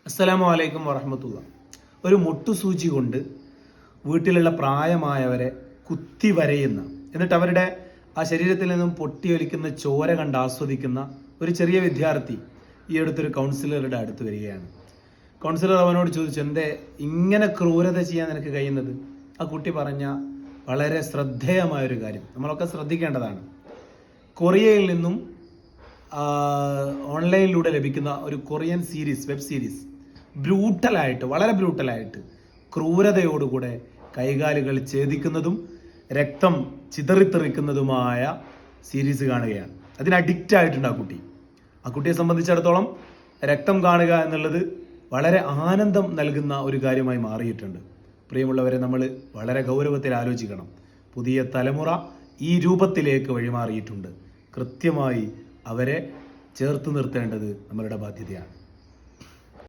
അസ്സലാമു അലൈക്കും വറഹ്മത്തുള്ളാഹി. ഒരു മുട്ടുസൂചി കൊണ്ട് വീട്ടിലുള്ള പ്രായമായവരെ കുത്തി വരയുന്ന, എന്നിട്ട് അവരുടെ ആ ശരീരത്തിൽ നിന്നും പൊട്ടിയൊലിക്കുന്ന ചോര കണ്ട് ആസ്വദിക്കുന്ന ഒരു ചെറിയ വിദ്യാർത്ഥി ഈ അടുത്തൊരു കൗൺസിലറുടെ അടുത്ത് വരികയാണ്. കൗൺസിലർ അവനോട് ചോദിച്ചു, എന്തേ ഇങ്ങനെ ക്രൂരത ചെയ്യാൻ നിനക്ക് കഴിയുന്നത്? ആ കുട്ടി പറഞ്ഞ വളരെ ശ്രദ്ധേയമായൊരു കാര്യം നമ്മളൊക്കെ ശ്രദ്ധിക്കേണ്ടതാണ്. കൊറിയയിൽ നിന്നും ഓൺലൈനിലൂടെ ലഭിക്കുന്ന ഒരു കൊറിയൻ വെബ് സീരീസ് വളരെ ബ്രൂട്ടലായിട്ട് ക്രൂരതയോടുകൂടെ കൈകാലുകൾ ഛേദിക്കുന്നതും രക്തം ചിതറിത്തെറിക്കുന്നതുമായ സീരീസ് കാണുകയാണ്. അതിന് അഡിക്റ്റ് ആയിട്ടുണ്ട് ആ കുട്ടിയെ സംബന്ധിച്ചിടത്തോളം രക്തം കാണുക എന്നുള്ളത് വളരെ ആനന്ദം നൽകുന്ന ഒരു കാര്യമായി മാറിയിട്ടുണ്ട്. പ്രിയമുള്ളവരെ, നമ്മൾ വളരെ ഗൗരവത്തിൽ ആലോചിക്കണം. പുതിയ തലമുറ ഈ രൂപത്തിലേക്ക് വഴിമാറിയിട്ടുണ്ട്. കൃത്യമായി അവരെ ചേർത്ത് നിർത്തേണ്ടത് നമ്മളുടെ ബാധ്യതയാണ്.